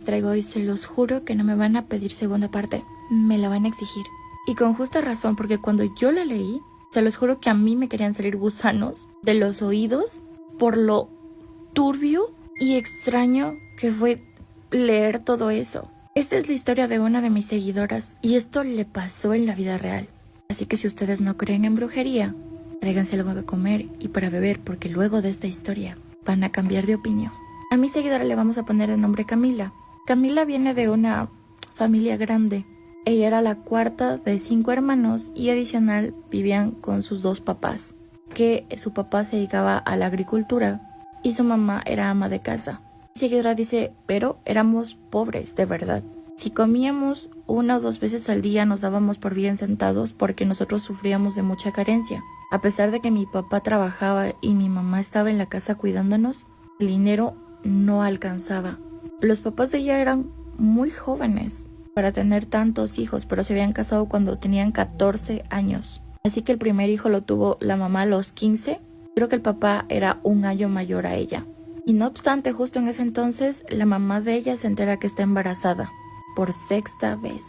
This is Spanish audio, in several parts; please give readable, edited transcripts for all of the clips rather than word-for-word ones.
traigo y se los juro que no me van a pedir segunda parte, me la van a exigir. Y con justa razón, porque cuando yo la leí, se los juro que a mí me querían salir gusanos de los oídos por lo turbio y extraño que fue leer todo eso. Esta es la historia de una de mis seguidoras y esto le pasó en la vida real. Así que si ustedes no creen en brujería, tráiganse algo que comer y para beber, porque luego de esta historia van a cambiar de opinión. A mi seguidora le vamos a poner de nombre Camila. Camila viene de una familia grande. Ella era la cuarta de 5 hermanos y adicional vivían con sus 2 papás, que su papá se dedicaba a la agricultura y su mamá era ama de casa. Mi seguidora dice, pero éramos pobres, de verdad. Si comíamos 1 o 2 veces al día nos dábamos por bien sentados porque nosotros sufríamos de mucha carencia. A pesar de que mi papá trabajaba y mi mamá estaba en la casa cuidándonos, el dinero no alcanzaba. Los papás de ella eran muy jóvenes para tener tantos hijos, pero se habían casado cuando tenían 14 años. Así que el primer hijo lo tuvo la mamá a los 15. Creo que el papá era 1 año mayor a ella. Y no obstante, justo en ese entonces, la mamá de ella se entera que está embarazada por 6ª vez.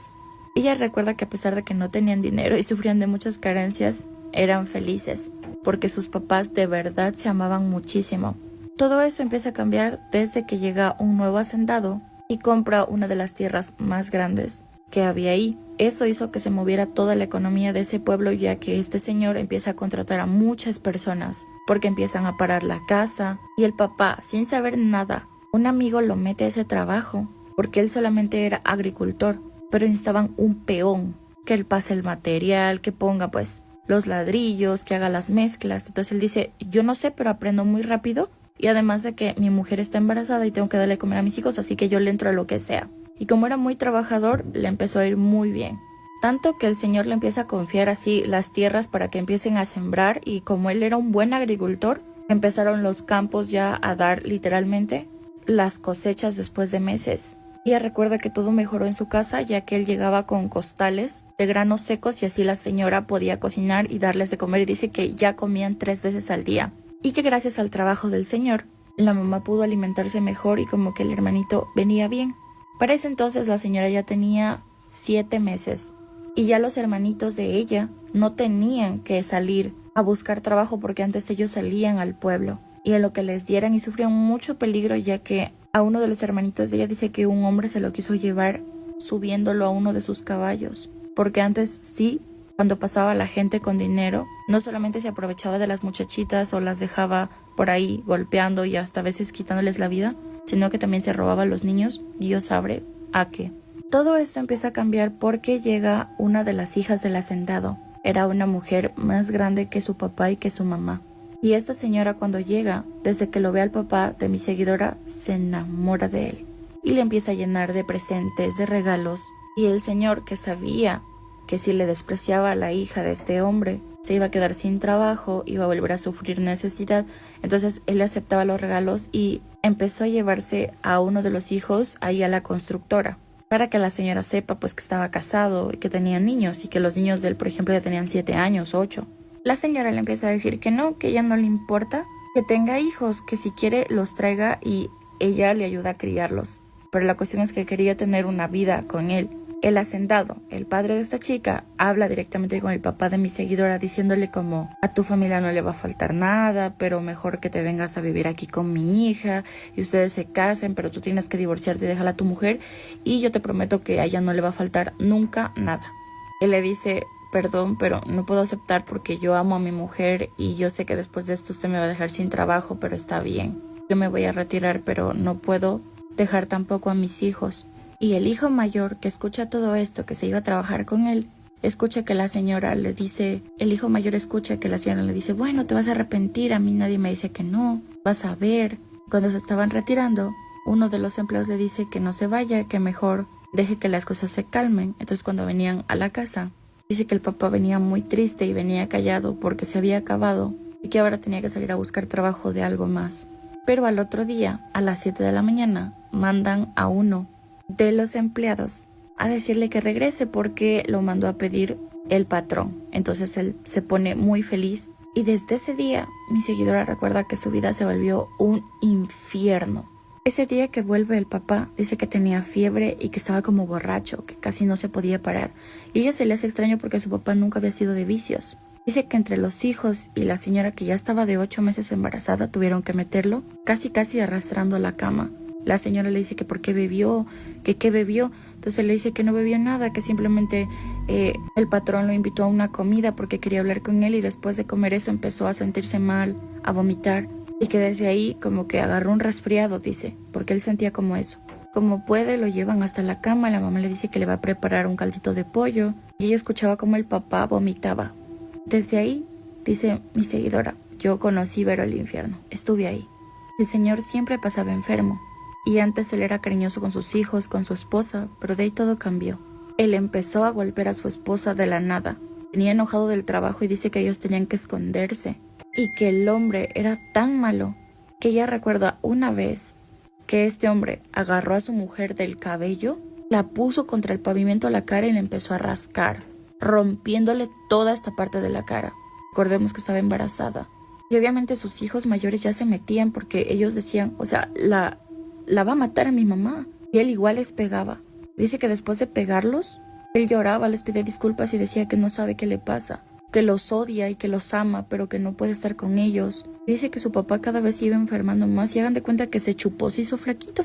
Ella recuerda que a pesar de que no tenían dinero y sufrían de muchas carencias, eran felices, porque sus papás de verdad se amaban muchísimo. Todo eso empieza a cambiar desde que llega un nuevo hacendado y compra una de las tierras más grandes que había ahí. Eso hizo que se moviera toda la economía de ese pueblo, ya que este señor empieza a contratar a muchas personas porque empiezan a parar la casa y el papá, sin saber nada, un amigo lo mete a ese trabajo porque él solamente era agricultor, pero necesitaban un peón que él pase el material, que ponga pues los ladrillos, que haga las mezclas. Entonces él dice, yo no sé, pero aprendo muy rápido y además de que mi mujer está embarazada y tengo que darle de comer a mis hijos, así que yo le entro a lo que sea. Y como era muy trabajador, le empezó a ir muy bien. Tanto que el señor le empieza a confiar así las tierras para que empiecen a sembrar y como él era un buen agricultor, empezaron los campos ya a dar literalmente las cosechas después de meses. Ella recuerda que todo mejoró en su casa ya que él llegaba con costales de granos secos y así la señora podía cocinar y darles de comer y dice que ya comían 3 veces al día. Y que gracias al trabajo del señor, la mamá pudo alimentarse mejor y como que el hermanito venía bien. Para ese entonces la señora ya tenía 7 meses y ya los hermanitos de ella no tenían que salir a buscar trabajo porque antes ellos salían al pueblo y a lo que les dieran y sufrían mucho peligro ya que a uno de los hermanitos de ella dice que un hombre se lo quiso llevar subiéndolo a uno de sus caballos, porque antes sí, cuando pasaba la gente con dinero, no solamente se aprovechaba de las muchachitas o las dejaba por ahí golpeando y hasta a veces quitándoles la vida, sino que también se robaba a los niños, Dios sabe a qué. Todo esto empieza a cambiar porque llega una de las hijas del hacendado. Era una mujer más grande que su papá y que su mamá. Y esta señora cuando llega, desde que lo ve al papá de mi seguidora, se enamora de él. Y le empieza a llenar de presentes, de regalos. Y el señor, que sabía que si le despreciaba a la hija de este hombre, se iba a quedar sin trabajo, iba a volver a sufrir necesidad. Entonces él aceptaba los regalos y empezó a llevarse a uno de los hijos ahí a la constructora, para que la señora sepa pues que estaba casado y que tenía niños y que los niños de él, por ejemplo, ya tenían 7 años, 8. La señora le empieza a decir que no, que ella no le importa que tenga hijos, que si quiere los traiga y ella le ayuda a criarlos. Pero la cuestión es que quería tener una vida con él. El hacendado, el padre de esta chica, habla directamente con el papá de mi seguidora diciéndole como a tu familia no le va a faltar nada, pero mejor que te vengas a vivir aquí con mi hija y ustedes se casen, pero tú tienes que divorciarte y dejarla a tu mujer y yo te prometo que a ella no le va a faltar nunca nada. Él le dice, perdón, pero no puedo aceptar porque yo amo a mi mujer y yo sé que después de esto usted me va a dejar sin trabajo, pero está bien. Yo me voy a retirar, pero no puedo dejar tampoco a mis hijos. Y el hijo mayor, que escucha todo esto, que se iba a trabajar con él, escucha que la señora le dice, el hijo mayor escucha que la señora le dice, bueno, te vas a arrepentir, a mí nadie me dice que no, vas a ver. Cuando se estaban retirando, uno de los empleados le dice que no se vaya, que mejor deje que las cosas se calmen. Entonces cuando venían a la casa, dice que el papá venía muy triste y venía callado porque se había acabado y que ahora tenía que salir a buscar trabajo de algo más. Pero al otro día, a las 7 de la mañana, mandan a uno de los empleados a decirle que regrese porque lo mandó a pedir el patrón. Entonces él se pone muy feliz y desde ese día mi seguidora recuerda que su vida se volvió un infierno. Ese día que vuelve el papá, dice que tenía fiebre y que estaba como borracho, que casi no se podía parar. Y ella se le hace extraño porque su papá nunca había sido de vicios. Dice que entre los hijos y la señora que ya estaba de 8 meses embarazada tuvieron que meterlo casi arrastrando a la cama. La señora le dice que por qué bebió, que qué bebió. Entonces le dice que no bebió nada, que simplemente el patrón lo invitó a una comida porque quería hablar con él y después de comer eso empezó a sentirse mal, a vomitar. Y que desde ahí como que agarró un resfriado, dice, porque él sentía como eso. Como puede, lo llevan hasta la cama, la mamá le dice que le va a preparar un caldito de pollo y ella escuchaba como el papá vomitaba. Desde ahí, dice mi seguidora, yo conocí ver el infierno, estuve ahí. El señor siempre pasaba enfermo y antes él era cariñoso con sus hijos, con su esposa, pero de ahí todo cambió. Él empezó a golpear a su esposa de la nada. Venía enojado del trabajo y dice que ellos tenían que esconderse. Y que el hombre era tan malo que ella recuerda una vez que este hombre agarró a su mujer del cabello, la puso contra el pavimento a la cara y le empezó a rascar, rompiéndole toda esta parte de la cara. Recordemos que estaba embarazada. Y obviamente sus hijos mayores ya se metían porque ellos decían, o sea, la va a matar a mi mamá. Y él igual les pegaba. Dice que después de pegarlos, él lloraba, les pedía disculpas y decía que no sabe qué le pasa, que los odia y que los ama, pero que no puede estar con ellos. Dice que su papá cada vez iba enfermando más y hagan de cuenta que se chupó, se hizo flaquito.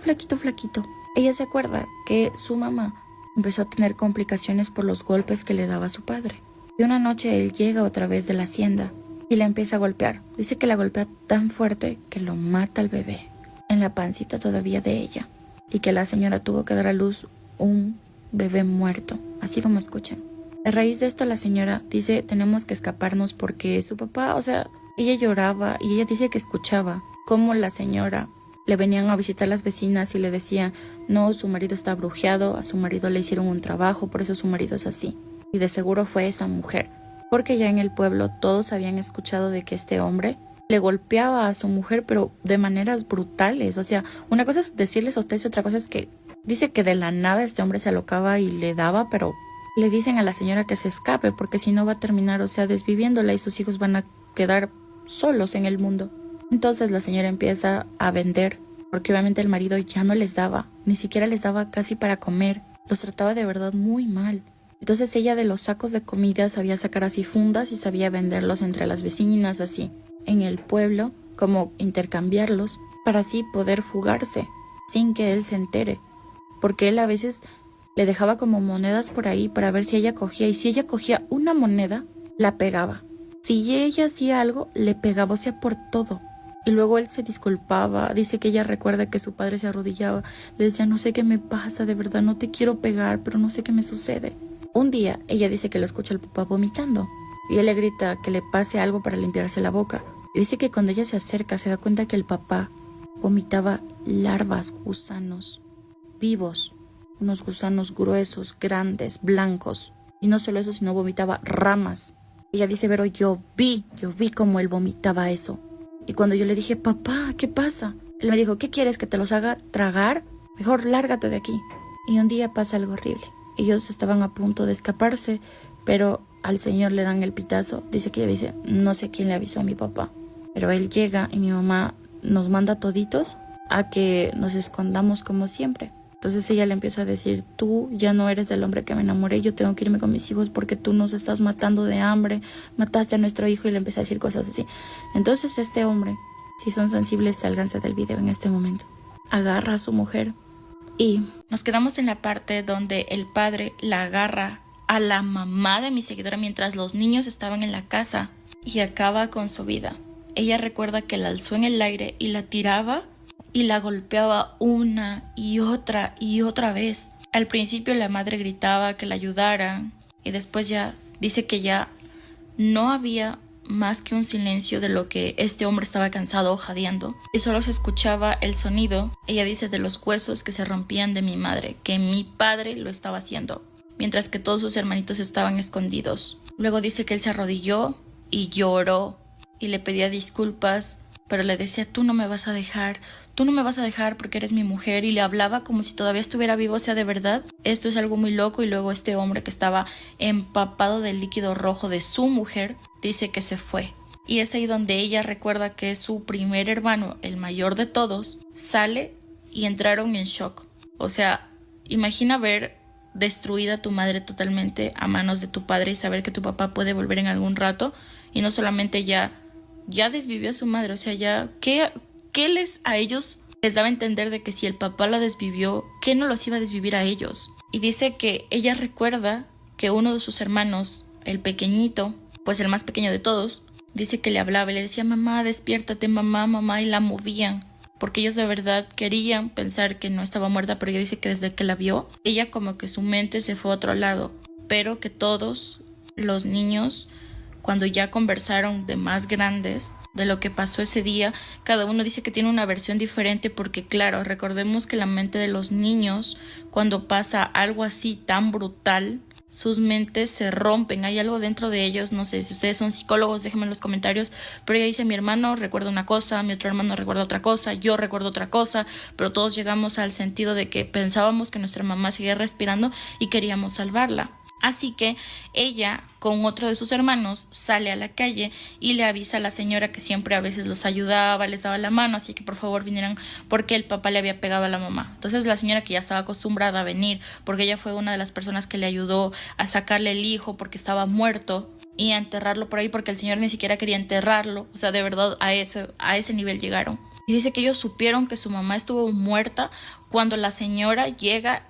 Ella se acuerda que su mamá empezó a tener complicaciones por los golpes que le daba su padre. Y una noche él llega otra vez de la hacienda y la empieza a golpear. Dice que la golpea tan fuerte que lo mata al bebé, en la pancita todavía de ella. Y que la señora tuvo que dar a luz un bebé muerto, así como escuchan. A raíz de esto la señora dice tenemos que escaparnos porque su papá, o sea, ella lloraba y ella dice que escuchaba cómo la señora le venían a visitar las vecinas y le decían no, su marido está brujeado, a su marido le hicieron un trabajo, por eso su marido es así. Y de seguro fue esa mujer, porque ya en el pueblo todos habían escuchado de que este hombre le golpeaba a su mujer pero de maneras brutales. O sea, una cosa es decirles a ustedes y otra cosa es que dice que de la nada este hombre se alocaba y le daba, pero le dicen a la señora que se escape porque si no va a terminar, o sea, desviviéndola y sus hijos van a quedar solos en el mundo. Entonces la señora empieza a vender porque obviamente el marido ya no les daba, ni siquiera les daba casi para comer, los trataba de verdad muy mal. Entonces ella de los sacos de comida sabía sacar así fundas y sabía venderlos entre las vecinas así, en el pueblo, como intercambiarlos para así poder fugarse sin que él se entere, porque él a veces le dejaba como monedas por ahí para ver si ella cogía, y si ella cogía una moneda, la pegaba. Si ella hacía algo, le pegaba, o sea, por todo. Y luego él se disculpaba, dice que ella recuerda que su padre se arrodillaba, le decía, no sé qué me pasa, de verdad, no te quiero pegar, pero no sé qué me sucede. Un día, ella dice que lo escucha al papá vomitando, y él le grita que le pase algo para limpiarse la boca. Y dice que cuando ella se acerca, se da cuenta que el papá vomitaba larvas, gusanos, vivos. Unos gusanos gruesos, grandes, blancos. Y no solo eso, sino vomitaba ramas. Ella dice, pero yo vi cómo él vomitaba eso. Y cuando yo le dije, papá, ¿qué pasa? Él me dijo, ¿qué quieres? ¿Que te los haga tragar? Mejor lárgate de aquí. Y un día pasa algo horrible. Ellos estaban a punto de escaparse, pero al señor le dan el pitazo. Dice que ella dice, no sé quién le avisó a mi papá. Pero él llega y mi mamá nos manda toditos a que nos escondamos como siempre. Entonces ella le empieza a decir, tú ya no eres el hombre que me enamoré, yo tengo que irme con mis hijos porque tú nos estás matando de hambre, mataste a nuestro hijo, y le empieza a decir cosas así. Entonces este hombre, si son sensibles, sálganse del video en este momento, agarra a su mujer y nos quedamos en la parte donde el padre la agarra a la mamá de mi seguidora mientras los niños estaban en la casa y acaba con su vida. Ella recuerda que la alzó en el aire y la tiraba y la golpeaba una y otra vez. Al principio la madre gritaba que la ayudaran y después ya dice que ya no había más que un silencio de lo que este hombre estaba cansado jadeando y solo se escuchaba el sonido, ella dice, de los huesos que se rompían de mi madre, que mi padre lo estaba haciendo, mientras que todos sus hermanitos estaban escondidos. Luego dice que él se arrodilló y lloró y le pedía disculpas, pero le decía, tú no me vas a dejar porque eres mi mujer, y le hablaba como si todavía estuviera vivo. O sea, de verdad, esto es algo muy loco. Y luego este hombre que estaba empapado del líquido rojo de su mujer, dice que se fue. Y es ahí donde ella recuerda que su primer hermano, el mayor de todos, sale y entraron en shock. O sea, imagina ver destruida a tu madre totalmente a manos de tu padre y saber que tu papá puede volver en algún rato y no solamente ya desvivió a su madre, o sea, ya, ¿qué les a ellos les daba a entender de que si el papá la desvivió, ¿qué no los iba a desvivir a ellos? Y dice que ella recuerda que uno de sus hermanos, el pequeñito, pues el más pequeño de todos, dice que le hablaba y le decía, mamá, despiértate, mamá, mamá, y la movían. Porque ellos de verdad querían pensar que no estaba muerta, pero ella dice que desde que la vio, ella como que su mente se fue a otro lado. Pero que todos los niños, cuando ya conversaron de más grandes, de lo que pasó ese día, cada uno dice que tiene una versión diferente porque claro, recordemos que la mente de los niños, cuando pasa algo así tan brutal, sus mentes se rompen, hay algo dentro de ellos, no sé si ustedes son psicólogos, déjenme en los comentarios, pero ella dice mi hermano recuerda una cosa, mi otro hermano recuerda otra cosa, yo recuerdo otra cosa, pero todos llegamos al sentido de que pensábamos que nuestra mamá seguía respirando y queríamos salvarla. Así que ella, con otro de sus hermanos, sale a la calle y le avisa a la señora que siempre a veces los ayudaba, les daba la mano, así que por favor vinieran porque el papá le había pegado a la mamá. Entonces la señora, que ya estaba acostumbrada a venir, porque ella fue una de las personas que le ayudó a sacarle el hijo porque estaba muerto y a enterrarlo por ahí porque el señor ni siquiera quería enterrarlo, o sea, de verdad a ese nivel llegaron. Y dice que ellos supieron que su mamá estuvo muerta cuando la señora llega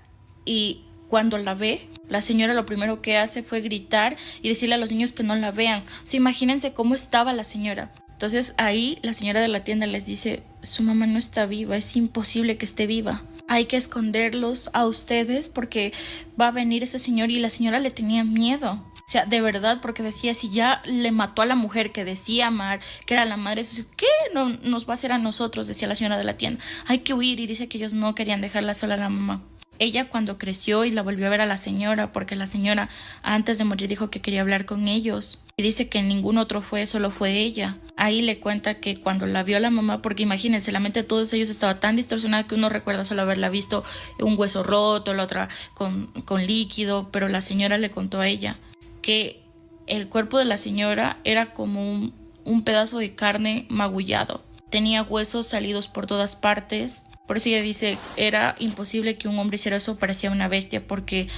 y cuando la ve, la señora lo primero que hace fue gritar y decirle a los niños que no la vean. O sea, imagínense cómo estaba la señora. Entonces ahí la señora de la tienda les dice, su mamá no está viva, es imposible que esté viva. Hay que esconderlos a ustedes porque va a venir ese señor, y la señora le tenía miedo. O sea, de verdad, porque decía, si ya le mató a la mujer que decía amar, que era la madre, ¿qué no nos va a hacer a nosotros? Decía la señora de la tienda. Hay que huir, y dice que ellos no querían dejarla sola a la mamá. Ella cuando creció y la volvió a ver a la señora, porque la señora antes de morir dijo que quería hablar con ellos. Y dice que ningún otro fue, solo fue ella. Ahí le cuenta que cuando la vio la mamá, porque imagínense, la mente de todos ellos estaba tan distorsionada que uno recuerda solo haberla visto un hueso roto, la otra con líquido, pero la señora le contó a ella que el cuerpo de la señora era como un pedazo de carne magullado. Tenía huesos salidos por todas partes. Por eso ella dice, era imposible que un hombre hiciera eso, parecía una bestia, porque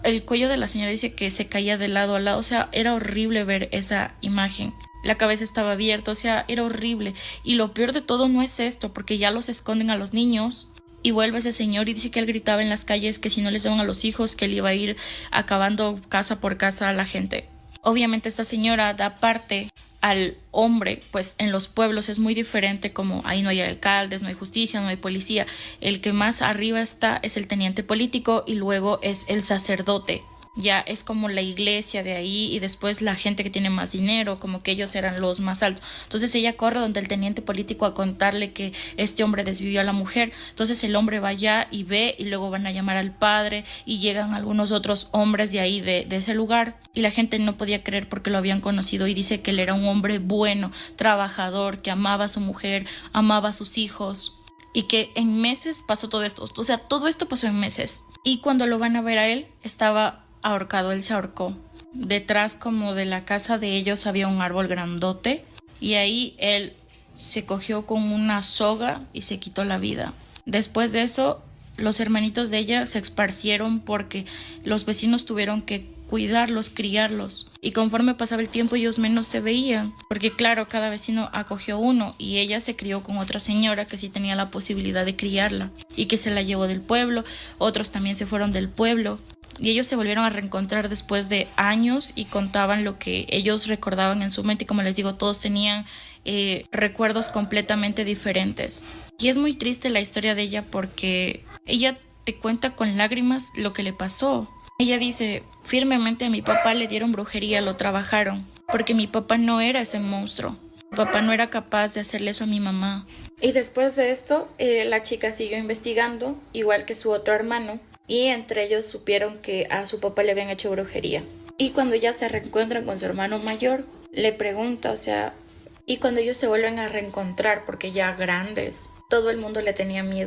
el cuello de la señora dice que se caía de lado a lado, o sea, era horrible ver esa imagen. La cabeza estaba abierta, o sea, era horrible. Y lo peor de todo no es esto, porque ya los esconden a los niños y vuelve ese señor y dice que él gritaba en las calles que si no les daban a los hijos, que él iba a ir acabando casa por casa a la gente. Obviamente esta señora da parte al hombre, pues en los pueblos es muy diferente, como ahí no hay alcaldes, no hay justicia, no hay policía. El que más arriba está es el teniente político y luego es el sacerdote. Ya es como la iglesia de ahí y después la gente que tiene más dinero, como que ellos eran los más altos. Entonces ella corre donde el teniente político a contarle que este hombre desvivió a la mujer. Entonces el hombre va allá y ve y luego van a llamar al padre y llegan algunos otros hombres de ahí, de ese lugar, y la gente no podía creer porque lo habían conocido y dice que él era un hombre bueno, trabajador, que amaba a su mujer, amaba a sus hijos y que en meses pasó todo esto. O sea, todo esto pasó en meses. Y cuando lo van a ver a él, estaba ahorcado, él se ahorcó. Detrás como de la casa de ellos había un árbol grandote y ahí él se cogió con una soga y se quitó la vida. Después de eso, los hermanitos de ella se esparcieron porque los vecinos tuvieron que cuidarlos, criarlos. Y conforme pasaba el tiempo ellos menos se veían, porque claro, cada vecino acogió uno y ella se crió con otra señora que sí tenía la posibilidad de criarla y que se la llevó del pueblo. Otros también se fueron del pueblo. Y ellos se volvieron a reencontrar después de años y contaban lo que ellos recordaban en su mente. Y como les digo, todos tenían recuerdos completamente diferentes. Y es muy triste la historia de ella porque ella te cuenta con lágrimas lo que le pasó. Ella dice, firmemente a mi papá le dieron brujería, lo trabajaron, porque mi papá no era ese monstruo. Mi papá no era capaz de hacerle eso a mi mamá. Y después de esto, la chica siguió investigando, igual que su otro hermano. Y entre ellos supieron que a su papá le habían hecho brujería. Y cuando ya se reencuentran con su hermano mayor, le pregunta, o sea, y cuando ellos se vuelven a reencontrar, porque ya grandes, todo el mundo le tenía miedo.